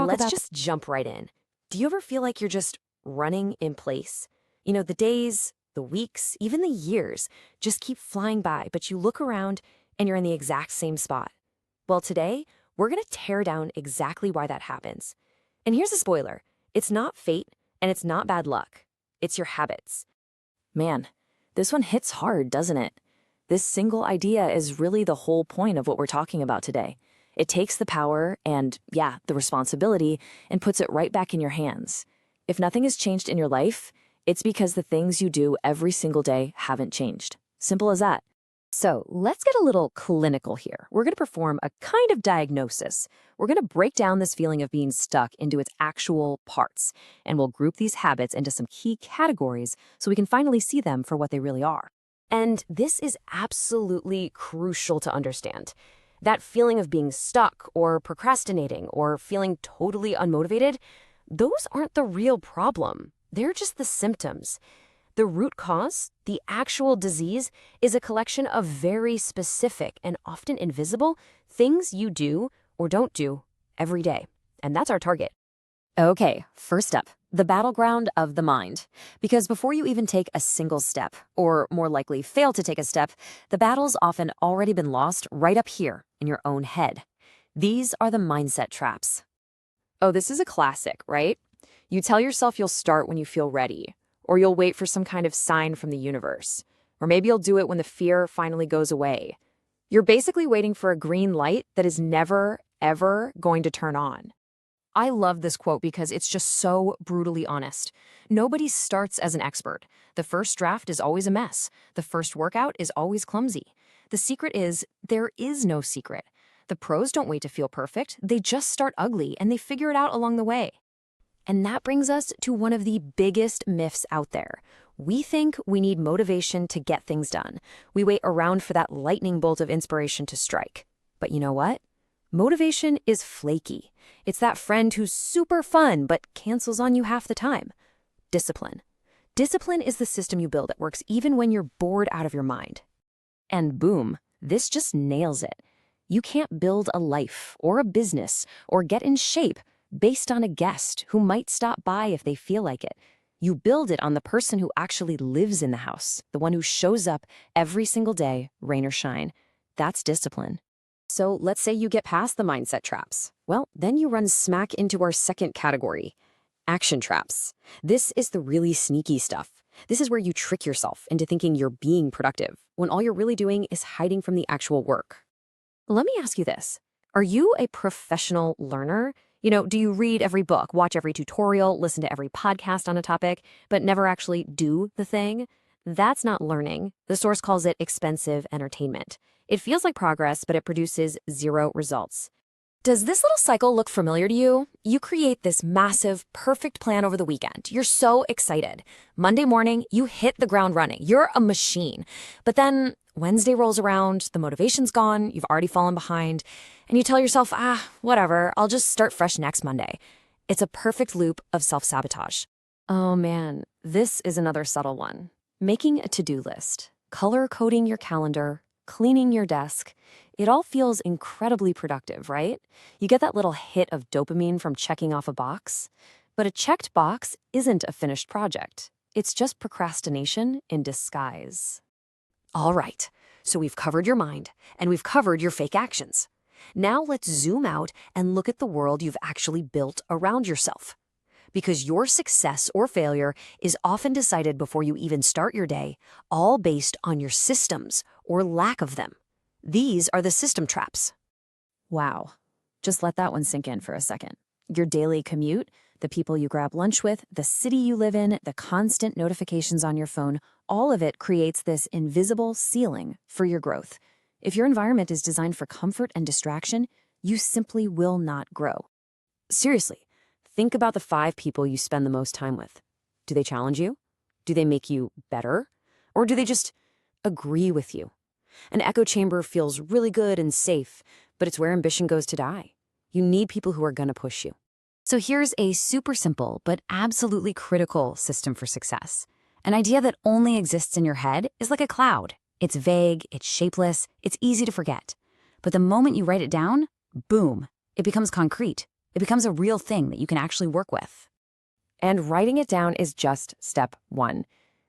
talk let's about just jump right in. Do you ever feel like you're just running in place? The days, the weeks, even the years just keep flying by, but you look around and you're in the exact same spot. Well, today, we're going to tear down exactly why that happens. And here's a spoiler. It's not fate and it's not bad luck. It's your habits. Man, this one hits hard, doesn't it? This single idea is really the whole point of what we're talking about today. It takes the power and, yeah, the responsibility and puts it right back in your hands. If nothing has changed in your life, it's because the things you do every single day haven't changed. Simple as that. So let's get a little clinical here. We're going to perform a kind of diagnosis. We're going to break down this feeling of being stuck into its actual parts, and we'll group these habits into some key categories so we can finally see them for what they really are. And this is absolutely crucial to understand. That feeling of being stuck or procrastinating or feeling totally unmotivated, those aren't the real problem. They're just the symptoms. The root cause, the actual disease, is a collection of very specific and often invisible things you do or don't do every day. And that's our target. Okay, first up, the battleground of the mind. Because before you even take a single step, or more likely fail to take a step, the battle's often already been lost right up here in your own head. These are the mindset traps. Oh, this is a classic, right? You tell yourself you'll start when you feel ready, or you'll wait for some kind of sign from the universe, or maybe you'll do it when the fear finally goes away. You're basically waiting for a green light that is never, ever going to turn on. I love this quote because it's just so brutally honest. Nobody starts as an expert. The first draft is always a mess. The first workout is always clumsy. The secret is there is no secret. The pros don't wait to feel perfect. They just start ugly and they figure it out along the way. And that brings us to one of the biggest myths out there. We think we need motivation to get things done. We wait around for that lightning bolt of inspiration to strike. But you know what? Motivation is flaky. It's that friend who's super fun but cancels on you half the time. Discipline. Discipline is the system you build that works even when you're bored out of your mind. And boom, this just nails it. You can't build a life or a business or get in shape based on a guest who might stop by if they feel like it. You build it on the person who actually lives in the house, the one who shows up every single day, rain or shine. That's discipline. So let's say you get past the mindset traps. Well, then you run smack into our second category, action traps. This is the really sneaky stuff. This is where you trick yourself into thinking you're being productive when all you're really doing is hiding from the actual work. Let me ask you this. Are you a professional learner? Do you read every book, watch every tutorial, listen to every podcast on a topic, but never actually do the thing? That's not learning. The source calls it expensive entertainment. It feels like progress, but it produces zero results. Does this little cycle look familiar to you? You create this massive, perfect plan over the weekend. You're so excited. Monday morning, you hit the ground running. You're a machine. But then Wednesday rolls around, the motivation's gone, you've already fallen behind, and you tell yourself, whatever, I'll just start fresh next Monday. It's a perfect loop of self-sabotage. Oh man, this is another subtle one. Making a to-do list, color-coding your calendar, cleaning your desk. It all feels incredibly productive, right? You get that little hit of dopamine from checking off a box. But a checked box isn't a finished project. It's just procrastination in disguise. All right, so we've covered your mind, and we've covered your fake actions. Now let's zoom out and look at the world you've actually built around yourself. Because your success or failure is often decided before you even start your day, all based on your systems or lack of them. These are the system traps. Wow. Just let that one sink in for a second. Your daily commute, the people you grab lunch with, the city you live in, the constant notifications on your phone, all of it creates this invisible ceiling for your growth. If your environment is designed for comfort and distraction, you simply will not grow. Seriously, think about the 5 people you spend the most time with. Do they challenge you? Do they make you better? Or do they just agree with you? An echo chamber feels really good and safe, but it's where ambition goes to die. You need people who are going to push you. So here's a super simple but absolutely critical system for success. An idea that only exists in your head is like a cloud. It's vague, it's shapeless, it's easy to forget. But the moment you write it down, boom, it becomes concrete. It becomes a real thing that you can actually work with. And writing it down is just step one.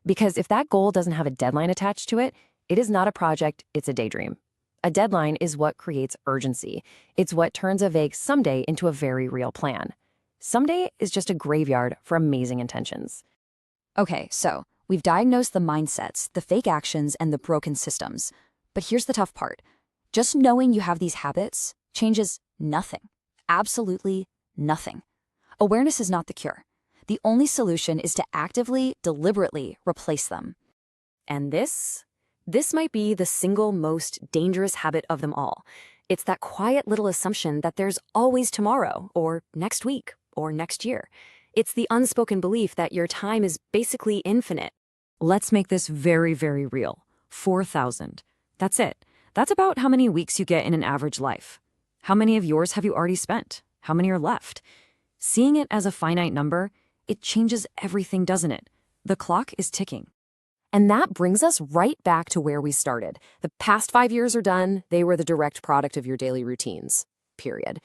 Because if that goal doesn't have a deadline attached to it, it is not a project, it's a daydream. A deadline is what creates urgency. It's what turns a vague someday into a very real plan. Someday is just a graveyard for amazing intentions. Okay, so we've diagnosed the mindsets, the fake actions, and the broken systems. But here's the tough part. Just knowing you have these habits changes nothing. Absolutely nothing. Awareness is not the cure. The only solution is to actively, deliberately replace them. And this might be the single most dangerous habit of them all. It's that quiet little assumption that there's always tomorrow, or next week, or next year. It's the unspoken belief that your time is basically infinite. Let's make this very, very real. 4,000. That's it. That's about how many weeks you get in an average life. How many of yours have you already spent? How many are left? Seeing it as a finite number, it changes everything, doesn't it? The clock is ticking. And that brings us right back to where we started. The past 5 years are done. They were the direct product of your daily routines, period.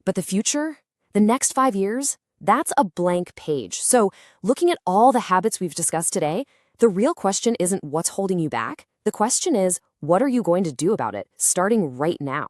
But the future, the next 5 years, that's a blank page. So looking at all the habits we've discussed today, the real question isn't what's holding you back. The question is, what are you going to do about it, starting right now?